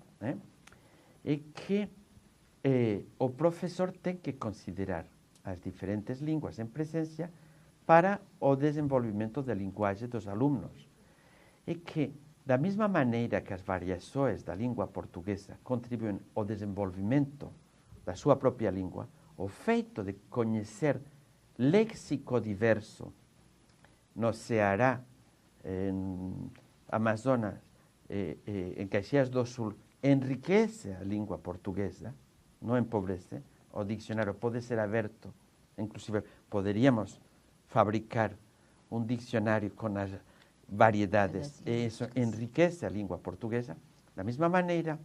E que o professor tem que considerar as diferentes línguas em presença para o desenvolvimento da linguagem dos alunos. E que, da mesma maneira que as variações da língua portuguesa contribuem ao desenvolvimento da sua própria língua, o feito de conhecer léxico diverso no Ceará, en Amazonas, en Caxias do Sul, enriquece a língua portuguesa, não empobrece. O dicionário pode ser aberto, inclusive poderíamos fabricar um dicionário com as variedades, e isso enriquece a língua portuguesa. Da mesma maneira,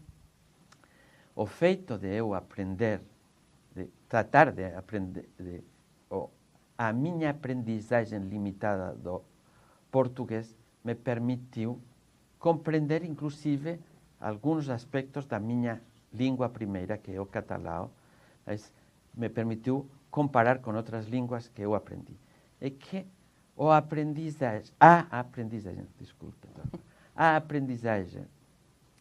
o feito de eu aprender, de tratar de aprender, a minha aprendizagem limitada do português me permitiu compreender, inclusive, alguns aspectos da minha língua primeira, que é o catalão, mas me permitiu comparar com outras línguas que eu aprendi. É que a aprendizagem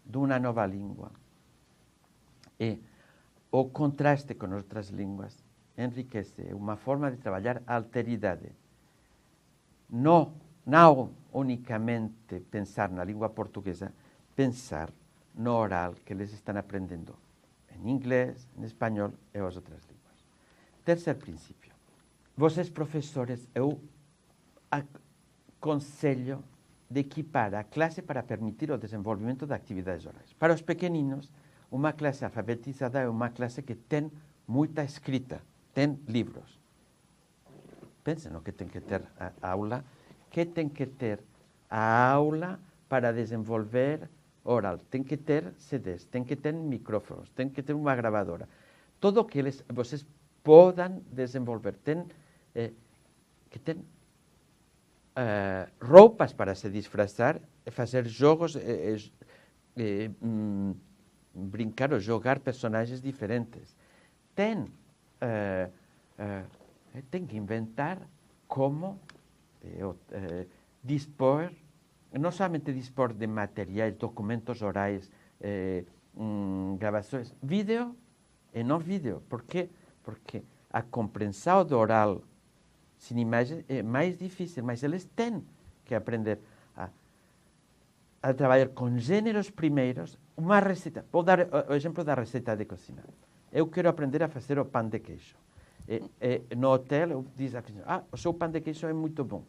de uma nova língua e o contraste com outras línguas enriquece uma forma de trabalhar a alteridade. Não unicamente pensar na língua portuguesa, pensar no oral que eles estão aprendendo em inglês, em espanhol e as outras línguas. Terceiro princípio. Vocês, professores, eu aconselho de equipar a classe para permitir o desenvolvimento de atividades orais. Para os pequeninos, uma classe alfabetizada é uma classe que tem muita escrita, tem livros. Pensem no que tem que ter a aula, que tem que ter a aula para desenvolver oral. Tem que ter CDs, tem que ter micrófonos, tem que ter uma gravadora. Tudo o que vocês podem desenvolver. Tem que ter roupas para se disfrazar, fazer jogos, brincar ou jogar personagens diferentes. Tem que inventar como dispor, não somente dispor de materiais, documentos orais, gravações, vídeo e não vídeo. Por quê? Porque a compreensão do oral sem imagem é mais difícil, mas eles têm que aprender a trabalhar com gêneros primeiros. Uma receita, vou dar o exemplo da receita de cozinha. Eu quero aprender a fazer o pão de queijo. No hotel, eu digo o seu pão de queijo é muito bom.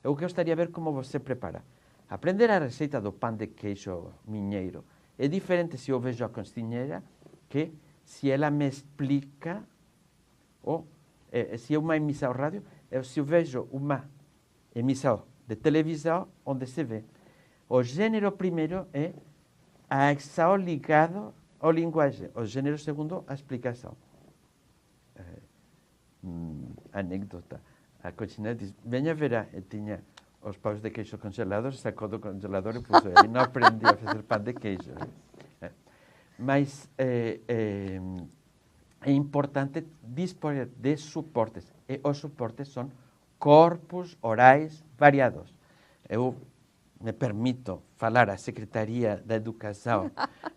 Eu gostaria de ver como você prepara. Aprender a receita do pão de queijo mineiro é diferente se eu vejo a cozinheira que se ela me explica, ou se é uma emissão rádio, se eu vejo uma emissão de televisão onde se vê. O gênero primeiro é a ação ligado à linguagem. O gênero segundo, a explicação. Anedota. A cozinheira diz, venha verá, eu tinha os pães de queijo congelados, sacou do congelador e pôs aí. Não aprendi a fazer pão de queijo. Mas é importante dispor de suportes. E os suportes são corpos orais variados. Eu me permito falar à Secretaria da Educação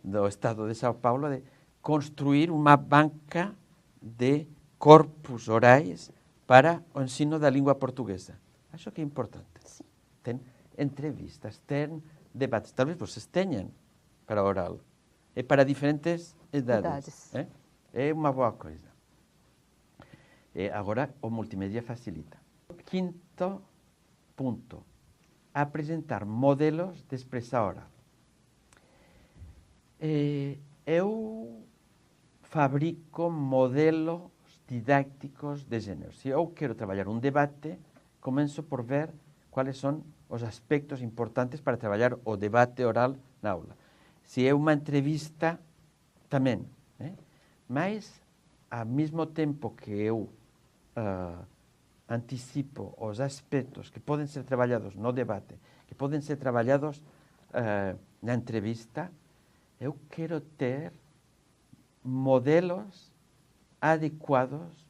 do Estado de São Paulo de construir uma banca de corpos orais para o ensino da língua portuguesa. Acho que é importante.
Sim.
Tem entrevistas, tem debates. Talvez vocês tenham para oral. É para diferentes idades. É uma boa coisa. Agora, o multimídia facilita. Quinto ponto. Apresentar modelos de expressão oral. Eu fabrico modelos didácticos de gênero. Se eu quero trabalhar um debate, começo por ver quais são os aspectos importantes para trabalhar o debate oral na aula. Se é uma entrevista, também. Mas, ao mesmo tempo que eu antecipo os aspectos que podem ser trabalhados no debate, que podem ser trabalhados na entrevista, eu quero ter modelos adequados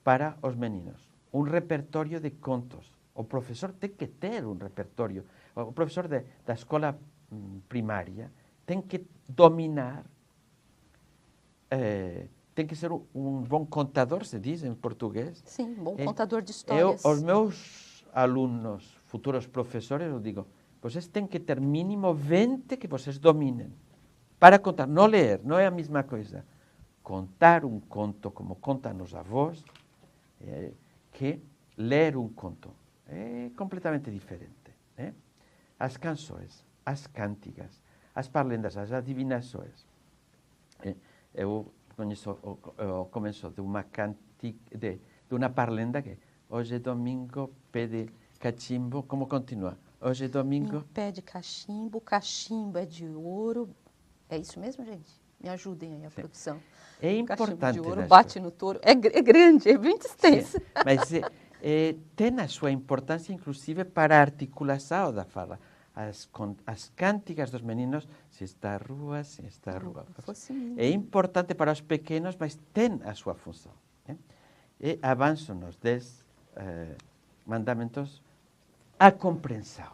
para os meninos. Um repertório de contos. O professor tem que ter um repertório. O professor da escola primária tem que dominar, tem que ser um bom contador, se diz em português.
Sim, bom contador de histórias.
Aos meus alunos, futuros professores, eu digo, vocês têm que ter mínimo 20 que vocês dominem. Para contar, não ler, não é a mesma coisa. Contar um conto como contam os avós, que ler um conto. É completamente diferente. As canções, as cânticas, as parlendas, as adivinações. Eu conheço o começo de uma de uma parlenda que hoje é domingo, pé de cachimbo, como continua? Hoje é domingo...
Pé de cachimbo, cachimbo é de ouro. É isso mesmo, gente? Me ajudem aí, a produção.
É
Cachimbo
importante.
de ouro, bate no touro. É grande, é bem extenso.
Sim, mas tem a sua importância, inclusive, para a articulação da fala. As cânticas dos meninos, se está a rua, se está a rua. É importante para os pequenos, mas tem a sua função. E avanço nos 10 mandamentos, a compreensão.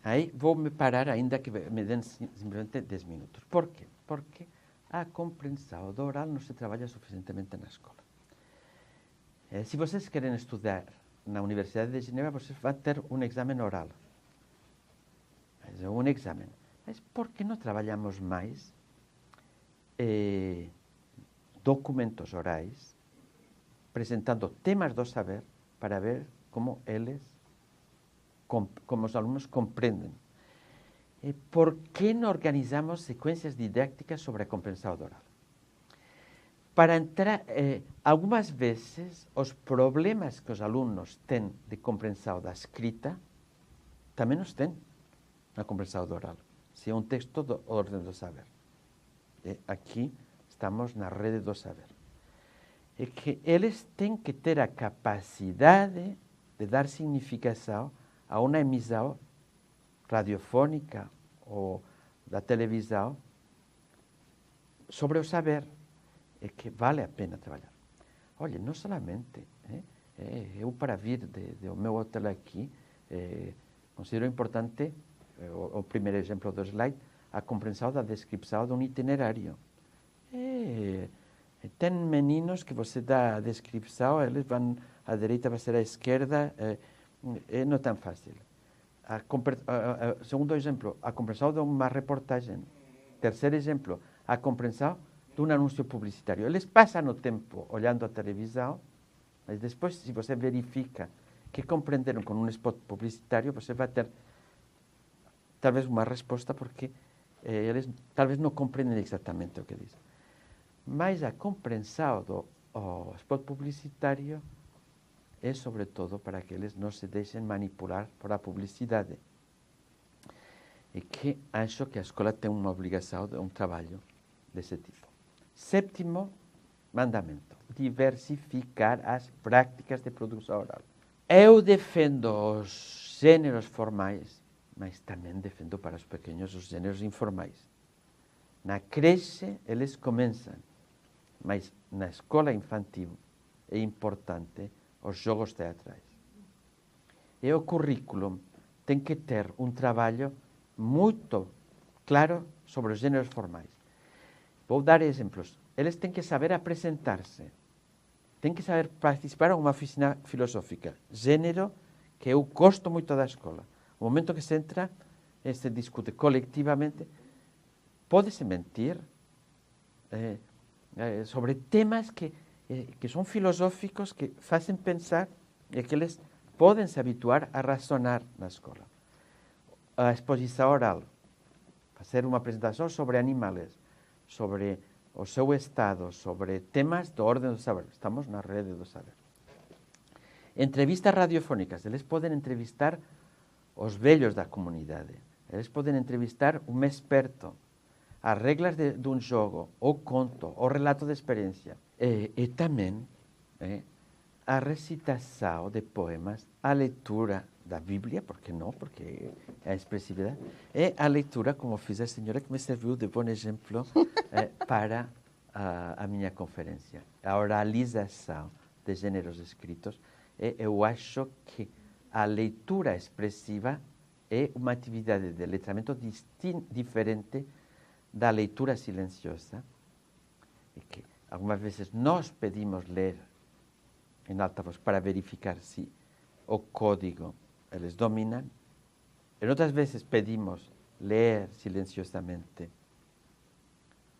Aí vou me parar, ainda que me den simplesmente 10 minutos. Por quê? Porque a compreensão do oral não se trabalha suficientemente na escola. Se vocês querem estudar na Universidade de Genebra, vocês vão ter um exame oral. É um exame. Mas por que não trabalhamos mais documentos orais, apresentando temas do saber, para ver como os alunos compreendem? Por que não organizamos sequências didáticas sobre a compreensão oral? Para entrar, algumas vezes, os problemas que os alunos têm de compreensão da escrita, também os têm na compreensão do oral. Se é um texto da ordem do saber. Aqui estamos na rede do saber. É que eles têm que ter a capacidade de dar significação a uma emissão radiofônica ou da televisão sobre o saber. É que vale a pena trabalhar. Olha, não somente, eu para vir do meu hotel aqui, considero importante, o primeiro exemplo do slide, a compreensão da descrição de um itinerário. Tem meninos que você dá a descrição, eles vão à direita, vai ser à esquerda, não é tão fácil. Segundo exemplo, a compreensão de uma reportagem. Terceiro exemplo, a compreensão de um anúncio publicitário. Eles passam o tempo olhando a televisão, mas depois, se você verifica que compreenderam com um spot publicitário, você vai ter talvez uma resposta, porque eles talvez não compreendem exatamente o que dizem. Mas a compreensão do spot publicitário é, sobretudo, para que eles não se deixem manipular por a publicidade. E que acho que a escola tem uma obrigação, um trabalho desse tipo. Sétimo mandamento, diversificar as práticas de produção oral. Eu defendo os gêneros formais, mas também defendo para os pequenos os gêneros informais. Na creche eles começam, mas na escola infantil é importante os jogos teatrais. E o currículo tem que ter um trabalho muito claro sobre os gêneros formais. Vou dar exemplos. Eles têm que saber apresentar-se, têm que saber participar em uma oficina filosófica. Gênero que eu gosto muito da escola. O momento que se entra, se discute coletivamente, pode-se mentir sobre temas que são filosóficos, que fazem pensar e que eles podem se habituar a razonar na escola. A exposição oral, fazer uma apresentação sobre animais, sobre o seu estado, sobre temas da ordem do saber. Estamos na rede do saber. Entrevistas radiofónicas. Eles podem entrevistar os velhos da comunidade. Eles podem entrevistar um experto. As regras de um jogo, o conto, o relato de experiência. E também a recitação de poemas, a leitura da Bíblia, por que não? Porque é a expressividade. E a leitura, como fiz a senhora, que me serviu de bom exemplo para a minha conferência. A oralização de gêneros escritos. Eu acho que a leitura expressiva é uma atividade de letramento diferente da leitura silenciosa. E que algumas vezes nós pedimos ler em alta voz para verificar se o código eles dominam. E outras vezes pedimos ler silenciosamente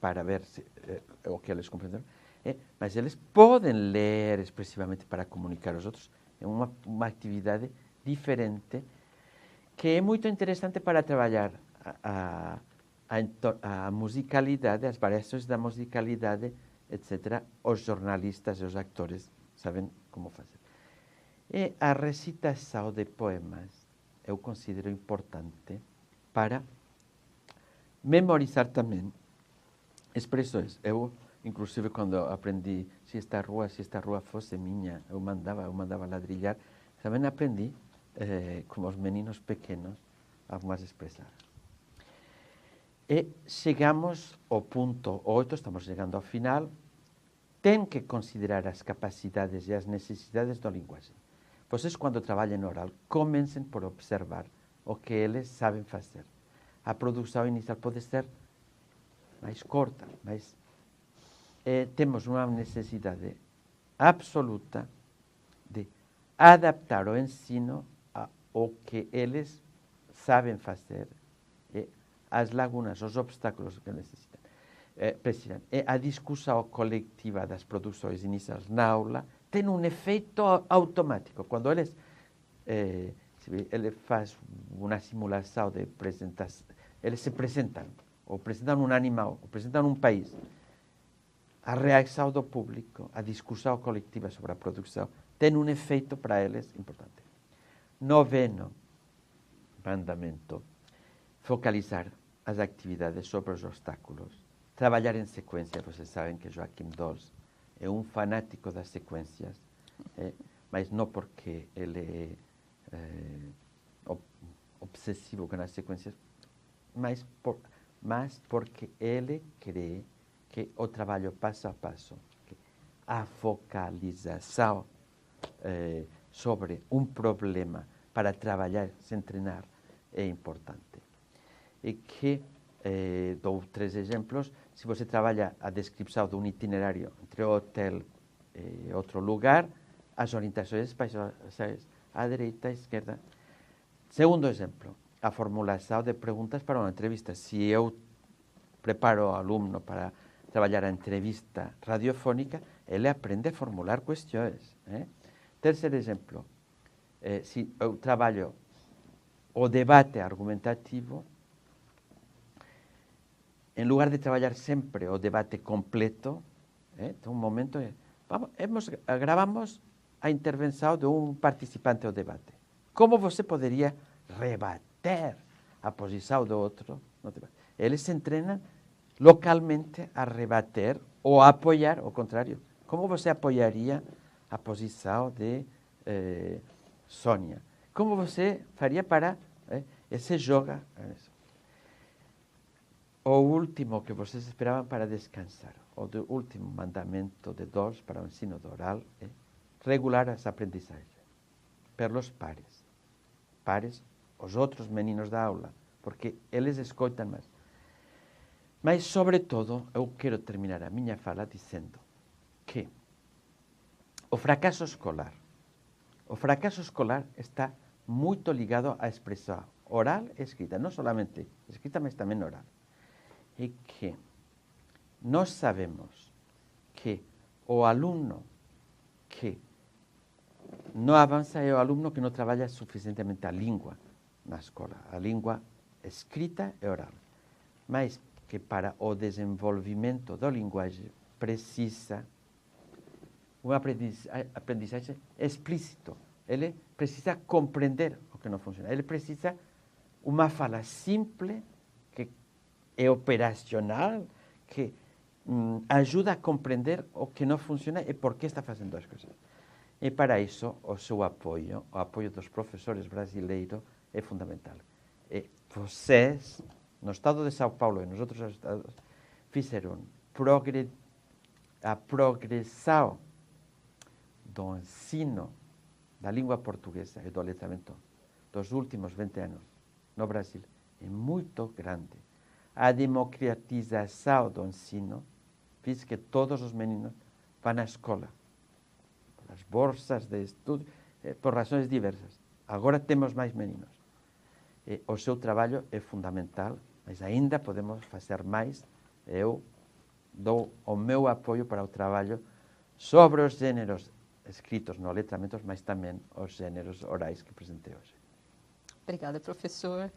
para ver o que eles compreenderam. mas eles podem ler expressivamente para comunicar aos outros. É uma atividade diferente que é muito interessante para trabalhar a musicalidade, as variações da musicalidade, etc. Os jornalistas e os atores sabem como fazer. E a recitação de poemas eu considero importante para memorizar também expressões. Eu, inclusive, quando aprendi se esta rua fosse minha, eu mandava ladrilhar, também aprendi, com os meninos pequenos, algumas expressões. E chegamos ao ponto 8, estamos chegando ao final, tem que considerar as capacidades e as necessidades da linguagem. Vocês, quando trabalhem oral, comecem por observar o que eles sabem fazer. A produção inicial pode ser mais corta, mas temos uma necessidade absoluta de adaptar o ensino ao que eles sabem fazer, as lagunas, os obstáculos que necessitam. Precisam. A discussão coletiva das produções iniciais na aula tem um efeito automático. Quando eles fazem uma simulação de apresentação, eles se apresentam, ou apresentam um animal, ou apresentam um país. A reação do público, a discussão coletiva sobre a produção, tem um efeito para eles importante. 9º mandamento, focalizar as atividades sobre os obstáculos. Trabalhar em sequência. Vocês sabem que Joaquim Dolls é um fanático das sequências, mas não porque ele é obsessivo com as sequências, mas porque ele crê que o trabalho passo a passo, a focalização sobre um problema para trabalhar, se treinar, é importante. E que, dou 3 exemplos, se você trabalha a descrição de um itinerário entre o hotel e outro lugar, as orientações espaciais à direita, à esquerda. Segundo exemplo, a formulação de perguntas para uma entrevista. Se eu preparo o aluno para trabalhar a entrevista radiofônica, ele aprende a formular questões. Terceiro exemplo, se eu trabalho o debate argumentativo, em lugar de trabalhar sempre o debate completo, tem um momento, gravamos a intervenção de um participante ao debate. Como você poderia rebater a posição do outro no debate? Eles se treinam localmente a rebater ou a apoiar, ao contrário. Como você apoiaria a posição de Sônia? Como você faria para... Esse joga... O último que vocês esperavam para descansar, o último mandamento de Dolls para o ensino oral é regular as aprendizagens pelos pares. Pares, os outros meninos da aula, porque eles escutam mais. Mas, sobretudo, eu quero terminar a minha fala dizendo que o fracasso escolar está muito ligado à expressão oral e escrita, não somente escrita, mas também oral. E que nós sabemos que o aluno que não avança é o aluno que não trabalha suficientemente a língua na escola, a língua escrita e oral. Mas que para o desenvolvimento da linguagem precisa uma aprendizagem explícita. Ele precisa compreender o que não funciona. Ele precisa uma fala simples, que é operacional, que ajuda a compreender o que não funciona e por que está fazendo as coisas. E para isso, o seu apoio, o apoio dos professores brasileiros é fundamental. E vocês, no estado de São Paulo e nos outros estados, fizeram a progressão do ensino da língua portuguesa e do letramento dos últimos 20 anos no Brasil é muito grande. A democratização do ensino fez que todos os meninos vão à escola, pelas bolsas de estudo, por razões diversas. Agora temos mais meninos. O seu trabalho é fundamental, mas ainda podemos fazer mais. Eu dou o meu apoio para o trabalho sobre os géneros escritos no Letramentos, mas também os géneros orais que apresentei hoje.
Obrigada, professor.